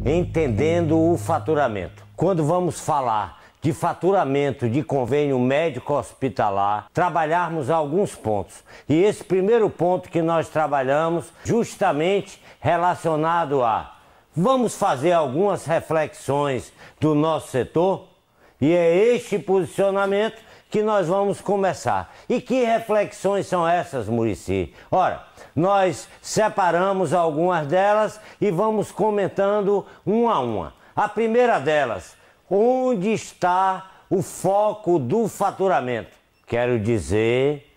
entendendo o faturamento. Quando vamos falar de faturamento de convênio médico hospitalar, trabalharmos alguns pontos. E esse primeiro ponto que nós trabalhamos justamente relacionado a vamos fazer algumas reflexões do nosso setor e é este posicionamento que nós vamos começar. E que reflexões são essas, Muricy? Ora, nós separamos algumas delas e vamos comentando uma a uma. A primeira delas, onde está o foco do faturamento? Quero dizer,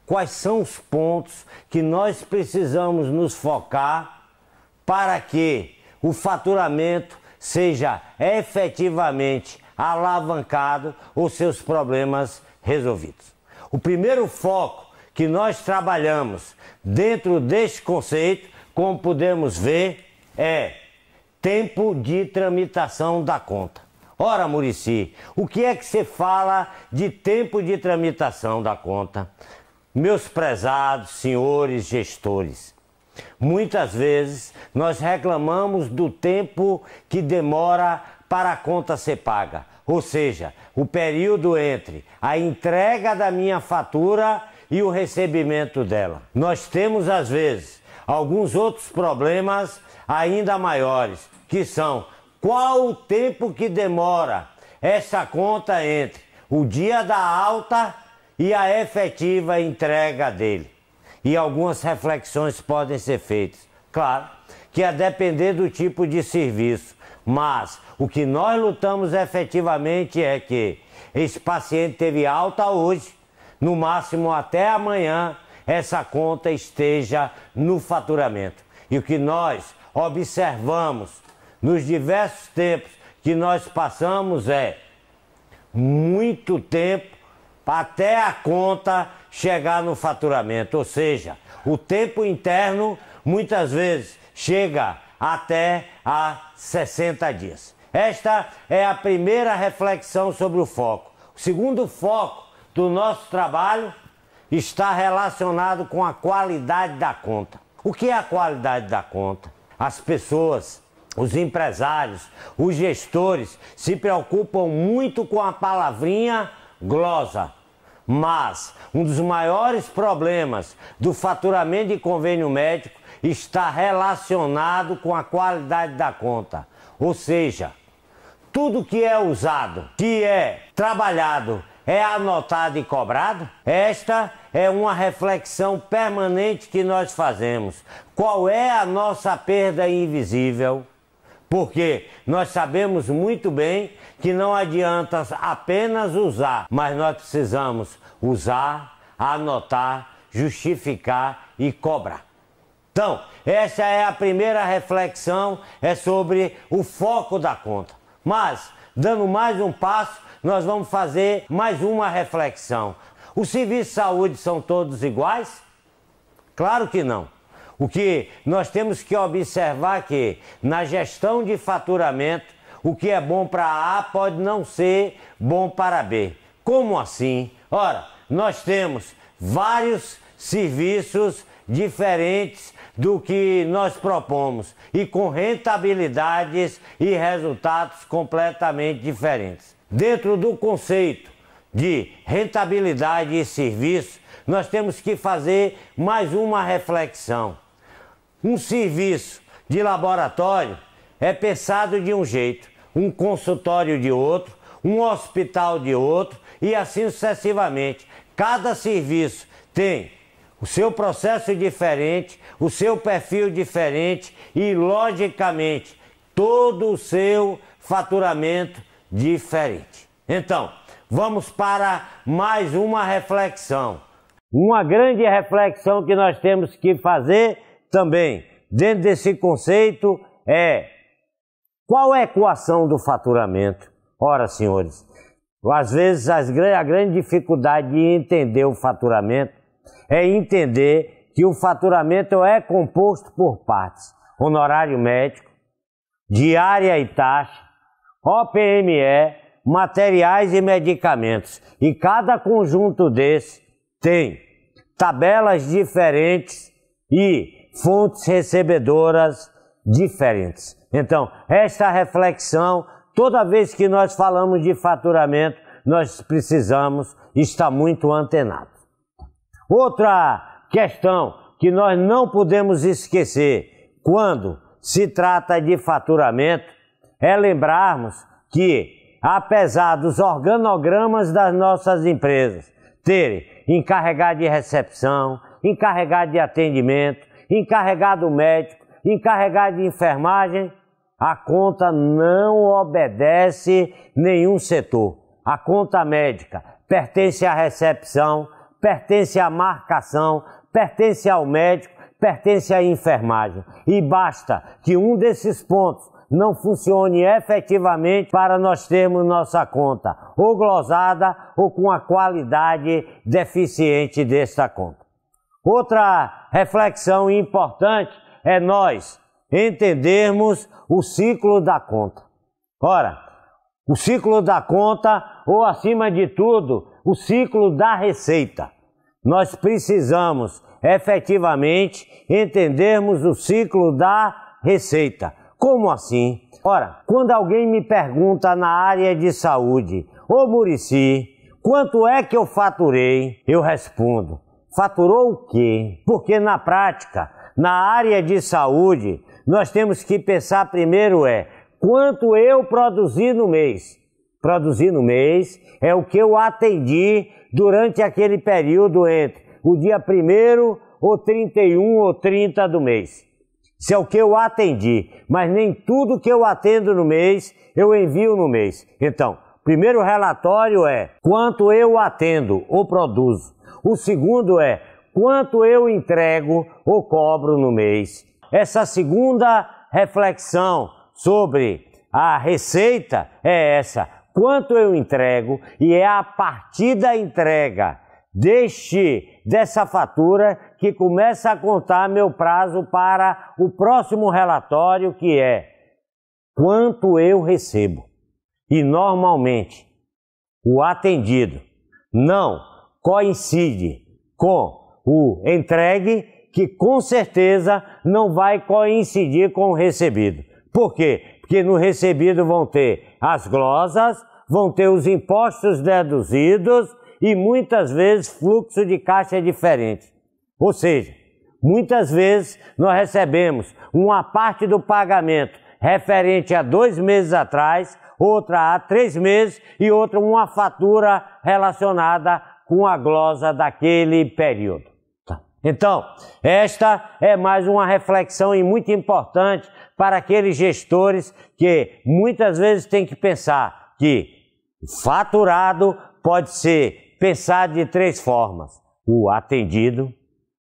quais são os pontos que nós precisamos nos focar para que o faturamento seja efetivamente alavancado ou seus problemas resolvidos. O primeiro foco que nós trabalhamos dentro deste conceito, como podemos ver, é tempo de tramitação da conta. Ora, Muricy, o que é que você fala de tempo de tramitação da conta? Meus prezados senhores gestores, muitas vezes nós reclamamos do tempo que demora para a conta ser paga, ou seja, o período entre a entrega da minha fatura e o recebimento dela. Nós temos às vezes alguns outros problemas ainda maiores, que são qual o tempo que demora essa conta entre o dia da alta e a efetiva entrega dele. E algumas reflexões podem ser feitas. Claro que a depender do tipo de serviço, mas o que nós lutamos efetivamente é que esse paciente teve alta hoje, no máximo até amanhã, essa conta esteja no faturamento. E o que nós observamos nos diversos tempos que nós passamos é muito tempo até a conta chegar no faturamento, ou seja, o tempo interno muitas vezes chega até a 60 dias. Esta é a primeira reflexão sobre o foco. O segundo foco do nosso trabalho está relacionado com a qualidade da conta. O que é a qualidade da conta? As pessoas, os empresários, os gestores se preocupam muito com a palavrinha glosa. Mas um dos maiores problemas do faturamento de convênio médico está relacionado com a qualidade da conta. Ou seja, tudo que é usado, que é trabalhado, é anotado e cobrado? Esta é uma reflexão permanente que nós fazemos. Qual é a nossa perda invisível? Porque nós sabemos muito bem que não adianta apenas usar, mas nós precisamos usar, anotar, justificar e cobrar. Então, essa é a primeira reflexão, é sobre o foco da conta. Mas, dando mais um passo, nós vamos fazer mais uma reflexão. Os serviços de saúde são todos iguais? Claro que não. O que nós temos que observar é que na gestão de faturamento, o que é bom para A pode não ser bom para B. Como assim? Ora, nós temos vários serviços diferentes do que nós propomos e com rentabilidades e resultados completamente diferentes. Dentro do conceito de rentabilidade e serviço, nós temos que fazer mais uma reflexão. Um serviço de laboratório é pensado de um jeito, um consultório de outro, um hospital de outro e assim sucessivamente. Cada serviço tem o seu processo diferente, o seu perfil diferente e, logicamente, todo o seu faturamento diferente. Então, vamos para mais uma reflexão. Uma grande reflexão que nós temos que fazer também, dentro desse conceito, é qual é a equação do faturamento? Ora, senhores, às vezes a grande dificuldade de entender o faturamento é entender que o faturamento é composto por partes: honorário médico, diária e taxa, OPME, materiais e medicamentos. E cada conjunto desse tem tabelas diferentes e fontes recebedoras diferentes. Então, esta reflexão, toda vez que nós falamos de faturamento, nós precisamos estar muito antenados. Outra questão que nós não podemos esquecer quando se trata de faturamento é lembrarmos que, apesar dos organogramas das nossas empresas terem encarregado de recepção, encarregado de atendimento, encarregado médico, encarregado de enfermagem, a conta não obedece nenhum setor. A conta médica pertence à recepção, pertence à marcação, pertence ao médico, pertence à enfermagem. E basta que um desses pontos não funcione efetivamente para nós termos nossa conta ou glosada ou com a qualidade deficiente desta conta. Outra reflexão importante é nós entendermos o ciclo da conta. Ora, o ciclo da conta, ou acima de tudo, o ciclo da receita. Nós precisamos efetivamente entendermos o ciclo da receita. Como assim? Ora, quando alguém me pergunta na área de saúde, ô Muricy, quanto é que eu faturei? Eu respondo, faturou o quê? Porque na prática, na área de saúde, nós temos que pensar primeiro quanto eu produzi no mês. Produzir no mês é o que eu atendi durante aquele período entre o dia 1º ou 31 ou 30 do mês. Isso é o que eu atendi, mas nem tudo que eu atendo no mês eu envio no mês. Então, o primeiro relatório é quanto eu atendo ou produzo. O segundo é quanto eu entrego ou cobro no mês. Essa segunda reflexão sobre a receita é essa, quanto eu entrego, e é a partir da entrega dessa fatura que começa a contar meu prazo para o próximo relatório, que é quanto eu recebo. E normalmente o atendido não coincide com o entregue, que com certeza não vai coincidir com o recebido. Por quê? Porque no recebido vão ter as glosas, vão ter os impostos deduzidos e muitas vezes fluxo de caixa diferente. Ou seja, muitas vezes nós recebemos uma parte do pagamento referente a 2 meses atrás, outra a 3 meses e outra uma fatura relacionada com a glosa daquele período. Então, esta é mais uma reflexão e muito importante para aqueles gestores que muitas vezes têm que pensar que o faturado pode ser pensado de 3 formas: o atendido,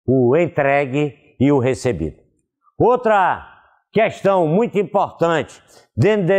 o entregue e o recebido. Outra questão muito importante dentro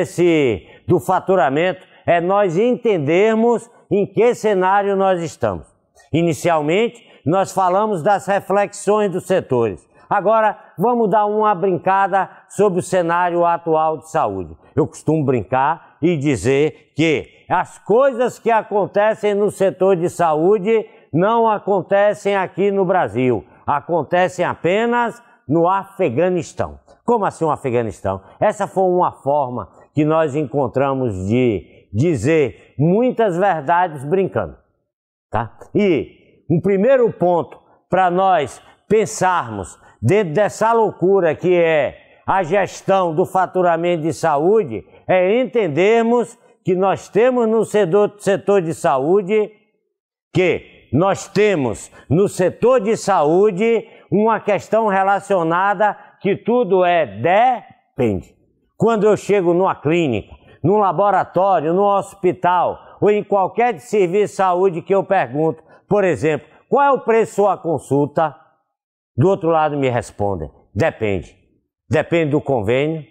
do faturamento é nós entendermos em que cenário nós estamos. Inicialmente, nós falamos das reflexões dos setores. Agora, vamos dar uma brincada sobre o cenário atual de saúde. Eu costumo brincar e dizer que as coisas que acontecem no setor de saúde não acontecem aqui no Brasil, acontecem apenas no Afeganistão. Como assim o Afeganistão? Essa foi uma forma que nós encontramos de dizer muitas verdades brincando, tá? E um primeiro ponto para nós pensarmos dentro dessa loucura que é a gestão do faturamento de saúde é entendermos que nós temos no setor de saúde, uma questão relacionada que tudo depende. Quando eu chego numa clínica, num laboratório, num hospital ou em qualquer serviço de saúde que eu pergunto, por exemplo, qual é o preço da sua consulta? Do outro lado me respondem, depende. Depende do convênio,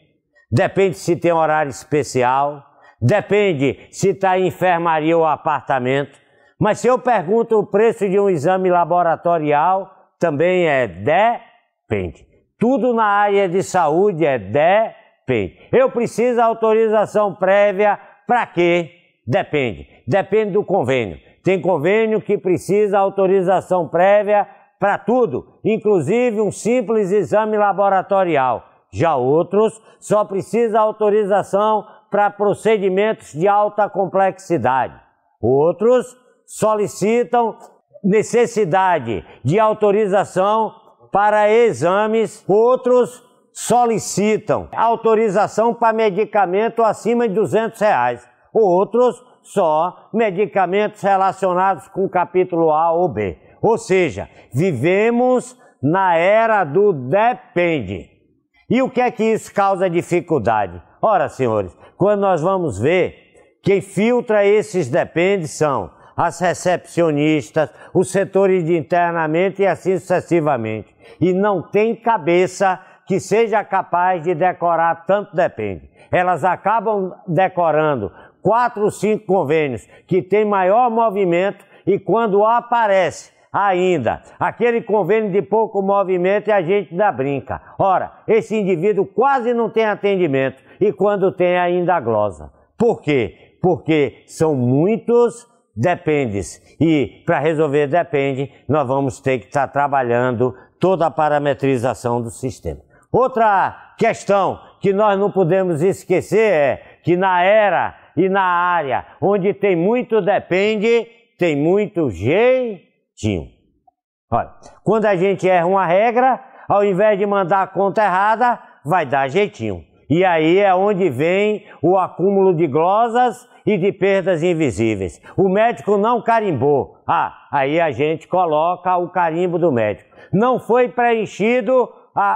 depende se tem horário especial, depende se está em enfermaria ou apartamento. Mas se eu pergunto o preço de um exame laboratorial, também depende. Tudo na área de saúde depende. Eu preciso de autorização prévia para quê? Depende. Depende do convênio. Tem convênio que precisa autorização prévia para tudo, inclusive um simples exame laboratorial. Já outros só precisam autorização para procedimentos de alta complexidade. Outros solicitam necessidade de autorização para exames. Outros solicitam autorização para medicamento acima de R$200. Outros só medicamentos relacionados com o capítulo A ou B. Ou seja, vivemos na era do depende. E o que é que isso causa dificuldade? Ora, senhores, quando nós vamos ver, quem filtra esses dependes são as recepcionistas, os setores de internamento e assim sucessivamente. E não tem cabeça que seja capaz de decorar tanto depende. Elas acabam decorando 4 ou 5 convênios que tem maior movimento e quando aparece ainda aquele convênio de pouco movimento, a gente ainda brinca. Ora, esse indivíduo quase não tem atendimento e quando tem ainda glosa. Por quê? Porque são muitos dependes e para resolver depende nós vamos ter que estar trabalhando toda a parametrização do sistema. Outra questão que nós não podemos esquecer é que na era e na área onde tem muito depende, tem muito jeitinho. Olha, quando a gente erra uma regra, ao invés de mandar a conta errada, vai dar jeitinho. E aí é onde vem o acúmulo de glosas e de perdas invisíveis. O médico não carimbou. Aí a gente coloca o carimbo do médico. Não foi preenchido,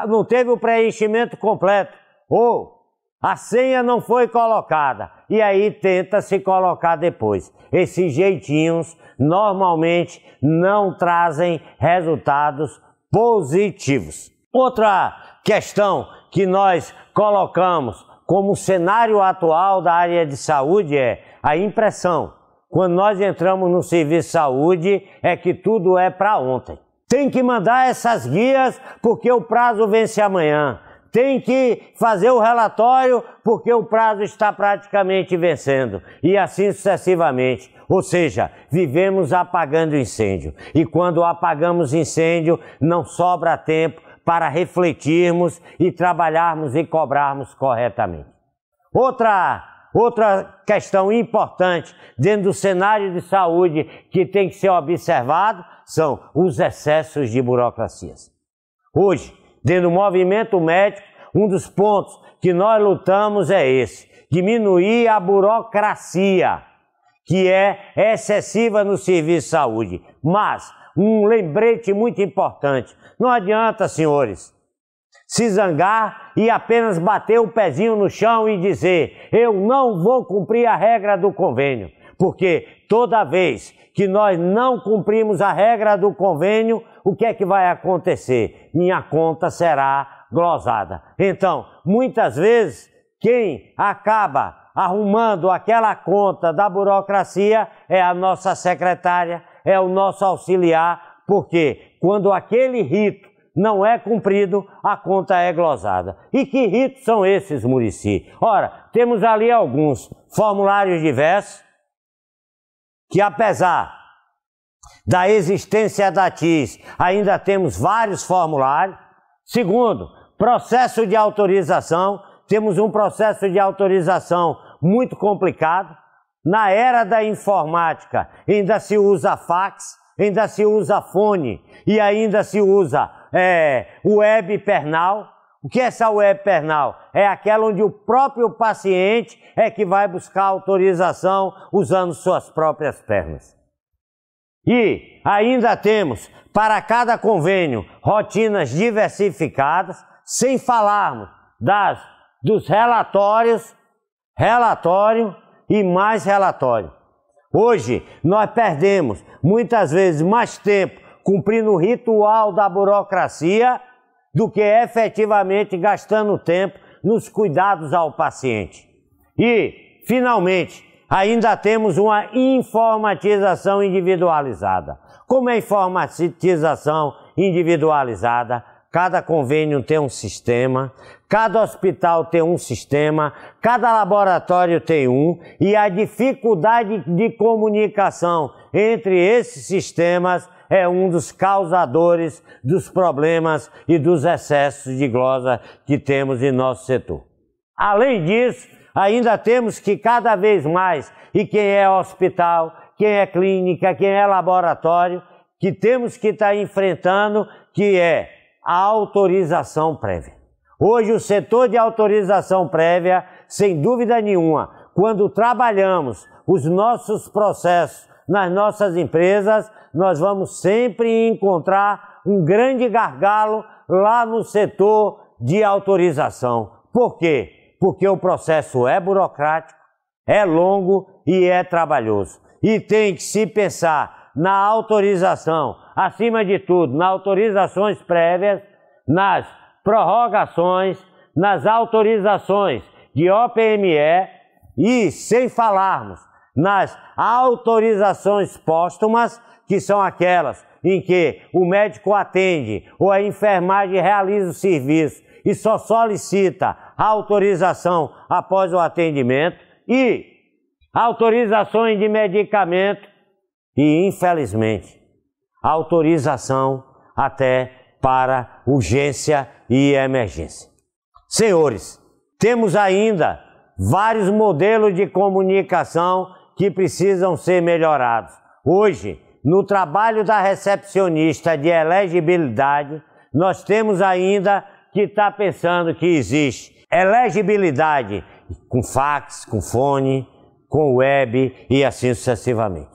não teve o preenchimento completo. Ou a senha não foi colocada. E aí tenta se colocar depois. Esses jeitinhos normalmente não trazem resultados positivos. Outra questão que nós colocamos como cenário atual da área de saúde é a impressão. Quando nós entramos no serviço de saúde, é que tudo é para ontem. Tem que mandar essas guias porque o prazo vence amanhã. Tem que fazer o relatório porque o prazo está praticamente vencendo. E assim sucessivamente. Ou seja, vivemos apagando incêndio. E quando apagamos incêndio, não sobra tempo para refletirmos e trabalharmos e cobrarmos corretamente. Outra questão importante dentro do cenário de saúde que tem que ser observado são os excessos de burocracias. Hoje, dentro do movimento médico, um dos pontos que nós lutamos é esse: diminuir a burocracia, que é excessiva no serviço de saúde. Mas um lembrete muito importante: não adianta, senhores, se zangar e apenas bater o pezinho no chão e dizer eu não vou cumprir a regra do convênio, porque toda vez que nós não cumprimos a regra do convênio, o que é que vai acontecer? Minha conta será glosada. Então, muitas vezes, quem acaba arrumando aquela conta da burocracia é a nossa secretária, é o nosso auxiliar, porque quando aquele rito não é cumprido, a conta é glosada. E que ritos são esses, Muricy? Ora, temos ali alguns formulários diversos, que apesar da existência da TIS, ainda temos vários formulários. Segundo, processo de autorização. Temos um processo de autorização muito complicado. Na era da informática, ainda se usa fax, ainda se usa fone e ainda se usa web pernal. O que é essa web pernal? É aquela onde o próprio paciente é que vai buscar autorização usando suas próprias pernas. E ainda temos, para cada convênio, rotinas diversificadas, sem falarmos dos relatório e mais relatório. Hoje, nós perdemos muitas vezes mais tempo cumprindo o ritual da burocracia do que efetivamente gastando tempo nos cuidados ao paciente. E, finalmente, ainda temos uma informatização individualizada. Como é informatização individualizada? Cada convênio tem um sistema, cada hospital tem um sistema, cada laboratório tem um, e a dificuldade de comunicação entre esses sistemas é um dos causadores dos problemas e dos excessos de glosa que temos em nosso setor. Além disso, ainda temos que cada vez mais, e quem é hospital, quem é clínica, quem é laboratório, que temos que estar enfrentando, que é a autorização prévia. Hoje o setor de autorização prévia, sem dúvida nenhuma, quando trabalhamos os nossos processos nas nossas empresas, nós vamos sempre encontrar um grande gargalo lá no setor de autorização. Por quê? Porque o processo é burocrático, é longo e é trabalhoso. E tem que se pensar na autorização, acima de tudo, nas autorizações prévias, nas prorrogações, nas autorizações de OPME e, sem falarmos, nas autorizações póstumas, que são aquelas em que o médico atende ou a enfermagem realiza o serviço e só solicita a autorização após o atendimento, e autorizações de medicamento e, infelizmente, autorização até para urgência e emergência. Senhores, temos ainda vários modelos de comunicação que precisam ser melhorados. Hoje, no trabalho da recepcionista de elegibilidade, nós temos ainda que estar pensando que existe elegibilidade com fax, com fone, com web e assim sucessivamente.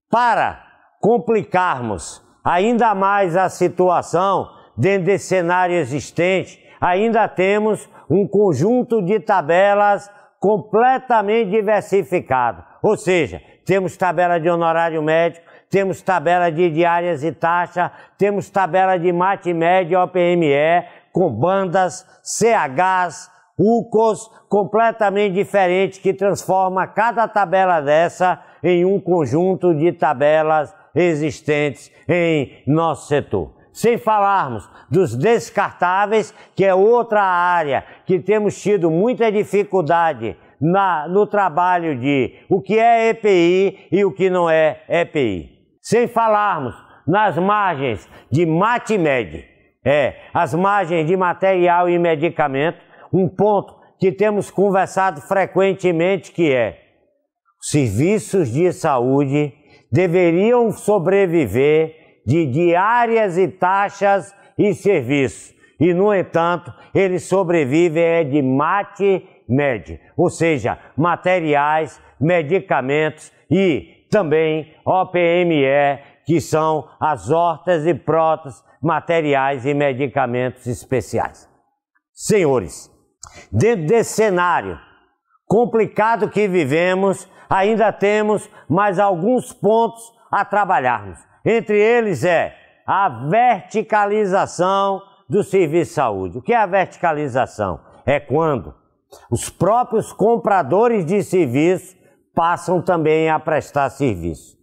Para complicarmos ainda mais a situação dentro desse cenário existente, ainda temos um conjunto de tabelas completamente diversificado. Ou seja, temos tabela de honorário médico, temos tabela de diárias e taxa, temos tabela de mate-média OPME, com bandas, CHs, UCOs, completamente diferentes, que transforma cada tabela dessa em um conjunto de tabelas existentes em nosso setor. Sem falarmos dos descartáveis, que é outra área que temos tido muita dificuldade no trabalho de o que é EPI e o que não é EPI. Sem falarmos nas margens de mate-med, as margens de material e medicamento, um ponto que temos conversado frequentemente, que é os serviços de saúde deveriam sobreviver de diárias e taxas e serviços. E, no entanto, eles sobrevivem de mate-med, ou seja, materiais, medicamentos e também OPME, que são as hortas e próteses, materiais e medicamentos especiais. Senhores, dentro desse cenário complicado que vivemos, ainda temos mais alguns pontos a trabalharmos. Entre eles a verticalização do serviço de saúde. O que é a verticalização? É quando os próprios compradores de serviço passam também a prestar serviço.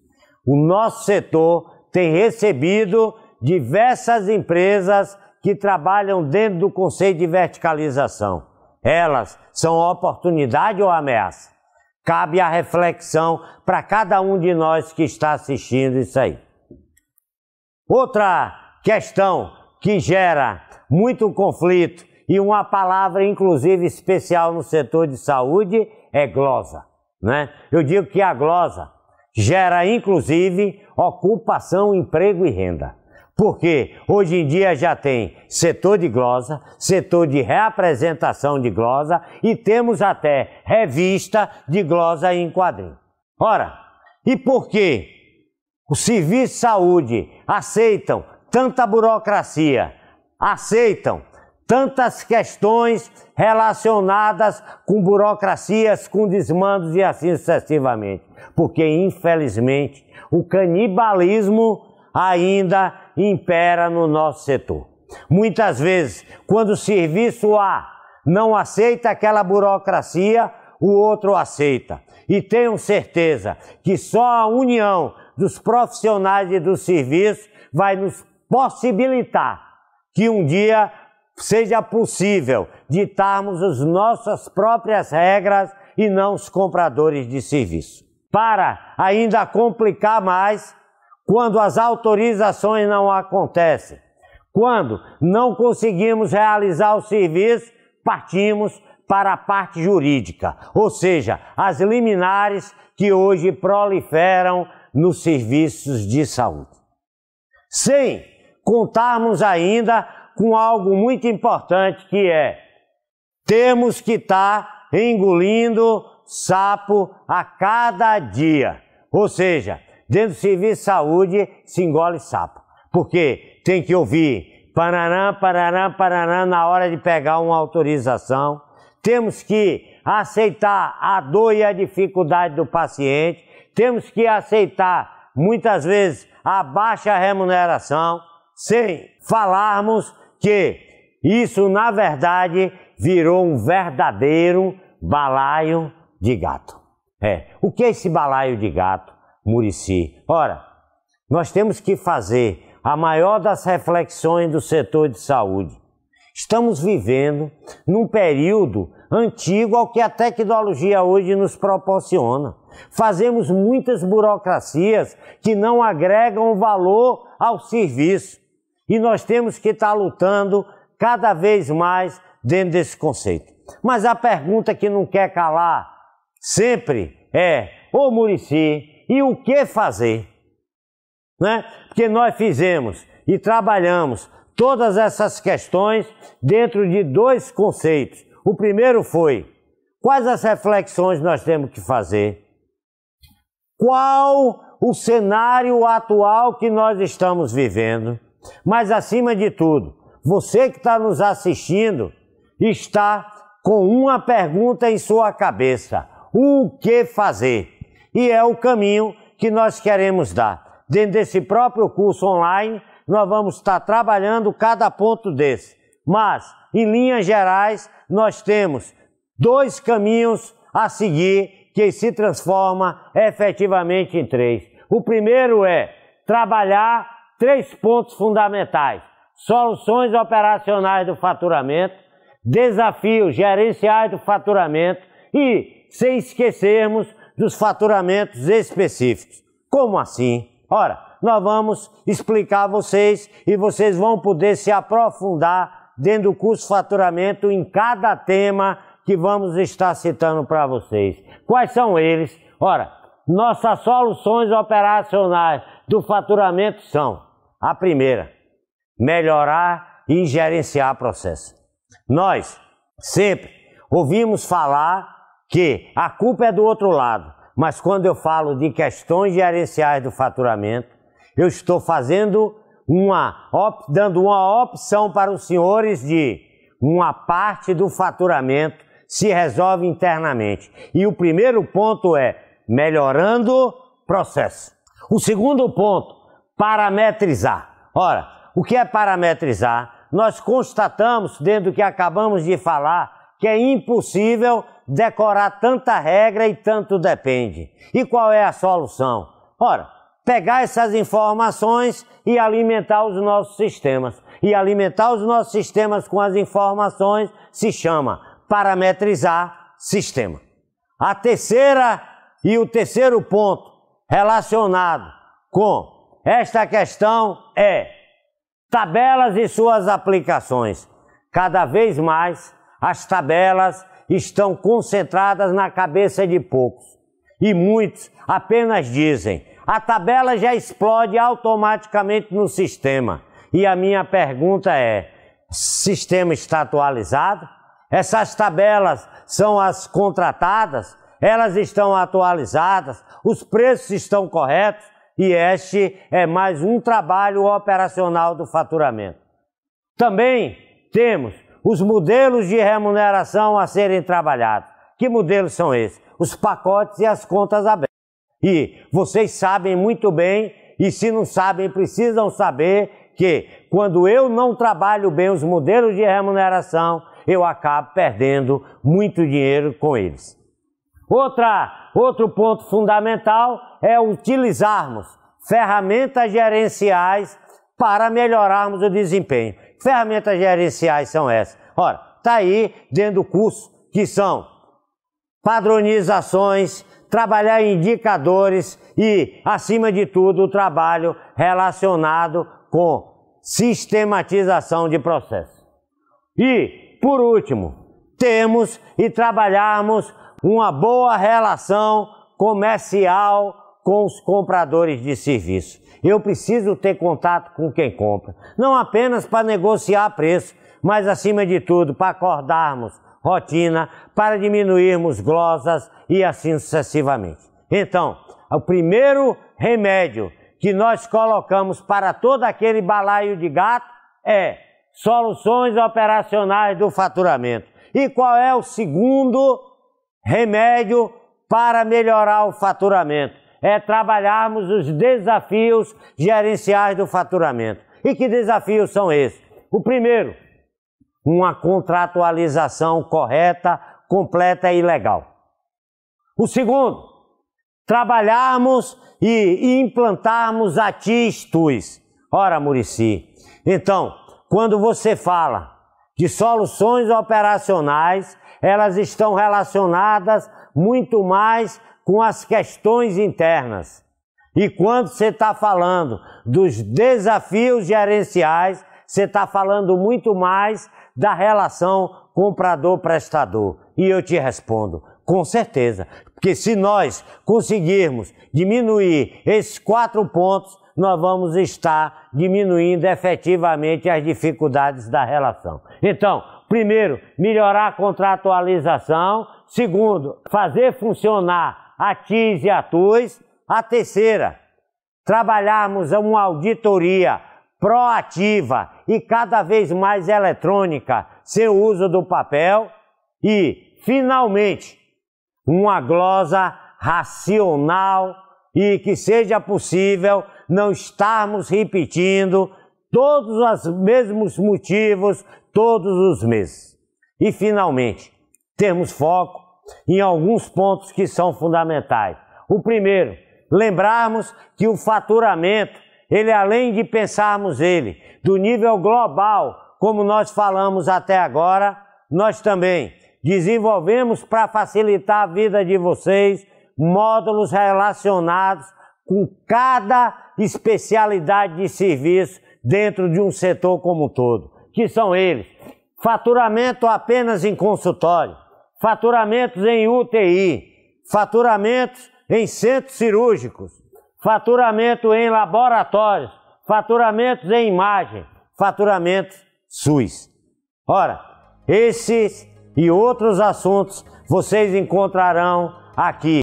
O nosso setor tem recebido diversas empresas que trabalham dentro do conceito de verticalização. Elas são oportunidade ou ameaça? Cabe a reflexão para cada um de nós que está assistindo isso aí. Outra questão que gera muito conflito e uma palavra inclusive especial no setor de saúde é glosa, né? Eu digo que a glosa gera inclusive ocupação, emprego e renda. Porque hoje em dia já tem setor de glosa, setor de reapresentação de glosa e temos até revista de glosa em quadrinho. Ora, e por que os serviços de saúde aceitam tanta burocracia, aceitam tantas questões relacionadas com burocracias, com desmandos e assim sucessivamente? Porque, infelizmente, o canibalismo ainda impera no nosso setor. Muitas vezes, quando o serviço A não aceita aquela burocracia, o outro aceita. E tenham certeza que só a união dos profissionais e do serviço vai nos possibilitar que um dia seja possível ditarmos as nossas próprias regras e não os compradores de serviço. Para ainda complicar mais, quando as autorizações não acontecem, quando não conseguimos realizar o serviço, partimos para a parte jurídica, ou seja, as liminares que hoje proliferam nos serviços de saúde. Sem contarmos ainda com algo muito importante, que é: temos que estar engolindo sapo a cada dia. Ou seja, dentro do serviço de saúde se engole sapo, porque tem que ouvir pararã, pararã, pararã na hora de pegar uma autorização. Temos que aceitar a dor e a dificuldade do paciente. Temos que aceitar, muitas vezes, a baixa remuneração, sem falarmos que isso, na verdade, virou um verdadeiro balaio de gato. O que é esse balaio de gato, Muricy? Ora, nós temos que fazer a maior das reflexões do setor de saúde. Estamos vivendo num período antigo ao que a tecnologia hoje nos proporciona. Fazemos muitas burocracias que não agregam valor ao serviço. E nós temos que estar lutando cada vez mais dentro desse conceito. Mas a pergunta que não quer calar sempre é: ô Muricy, e o que fazer? Né? Porque nós fizemos e trabalhamos todas essas questões dentro de dois conceitos. O primeiro foi: quais as reflexões nós temos que fazer? Qual o cenário atual que nós estamos vivendo? Mas, acima de tudo, você que está nos assistindo está com uma pergunta em sua cabeça: o que fazer? E é o caminho que nós queremos dar. Dentro desse próprio curso online, nós vamos estar trabalhando cada ponto desse. Mas, em linhas gerais, nós temos dois caminhos a seguir que se transforma efetivamente em três. O primeiro é trabalhar 3 pontos fundamentais: soluções operacionais do faturamento, desafios gerenciais do faturamento e, sem esquecermos, dos faturamentos específicos. Como assim? Ora, nós vamos explicar a vocês e vocês vão poder se aprofundar dentro do curso Faturamento em cada tema que vamos estar citando para vocês. Quais são eles? Ora, nossas soluções operacionais do faturamento são: a primeira, melhorar e gerenciar processo. Nós sempre ouvimos falar que a culpa é do outro lado, mas quando eu falo de questões gerenciais do faturamento, eu estou dando uma opção para os senhores de uma parte do faturamento se resolve internamente. E o primeiro ponto é melhorando processo. O segundo ponto, parametrizar. Ora, o que é parametrizar? Nós constatamos, dentro do que acabamos de falar, que é impossível decorar tanta regra e tanto depende. E qual é a solução? Ora, pegar essas informações e alimentar os nossos sistemas. E alimentar os nossos sistemas com as informações se chama parametrizar sistema. A terceira e o terceiro ponto relacionado com esta questão é tabelas e suas aplicações. Cada vez mais as tabelas estão concentradas na cabeça de poucos. E muitos apenas dizem: a tabela já explode automaticamente no sistema. E a minha pergunta é: o sistema está atualizado? Essas tabelas são as contratadas? Elas estão atualizadas? Os preços estão corretos? E este é mais um trabalho operacional do faturamento. Também temos os modelos de remuneração a serem trabalhados. Que modelos são esses? Os pacotes e as contas abertas. E vocês sabem muito bem, e se não sabem, precisam saber que quando eu não trabalho bem os modelos de remuneração, eu acabo perdendo muito dinheiro com eles. Outro ponto fundamental é utilizarmos ferramentas gerenciais para melhorarmos o desempenho. Que ferramentas gerenciais são essas? Ora, está aí dentro do curso, que são padronizações, trabalhar em indicadores e, acima de tudo, o trabalho relacionado com sistematização de processos. E, por último, temos e trabalharmos uma boa relação comercial com os compradores de serviço. Eu preciso ter contato com quem compra, não apenas para negociar preço, mas acima de tudo para acordarmos rotina, para diminuirmos glosas e assim sucessivamente. Então, o primeiro remédio que nós colocamos para todo aquele balaio de gato é soluções operacionais do faturamento. E qual é o segundo remédio para melhorar o faturamento? É trabalharmos os desafios gerenciais do faturamento. E que desafios são esses? O primeiro, uma contratualização correta, completa e legal. O segundo, trabalharmos e implantarmos a TIS-TUS. Ora, Muricy, então, quando você fala de soluções operacionais, elas estão relacionadas muito mais com as questões internas. E quando você está falando dos desafios gerenciais, você está falando muito mais da relação comprador-prestador. E eu te respondo, com certeza. Porque se nós conseguirmos diminuir esses 4 pontos, nós vamos estar diminuindo efetivamente as dificuldades da relação. Então, primeiro, melhorar a contratualização. Segundo, fazer funcionar a TIS e a TUS. A terceira, trabalharmos uma auditoria proativa e cada vez mais eletrônica, sem o uso do papel. E, finalmente, uma glosa racional e que seja possível não estarmos repetindo todos os mesmos motivos todos os meses. E, finalmente, termos foco em alguns pontos que são fundamentais. O primeiro, lembrarmos que o faturamento, ele além de pensarmos ele do nível global, como nós falamos até agora, nós também desenvolvemos para facilitar a vida de vocês módulos relacionados com cada especialidade de serviço dentro de um setor como um todo, que são eles: faturamento apenas em consultório, faturamentos em UTI, faturamentos em centros cirúrgicos, faturamento em laboratórios, faturamentos em imagem, faturamentos SUS. Ora, esses e outros assuntos vocês encontrarão aqui.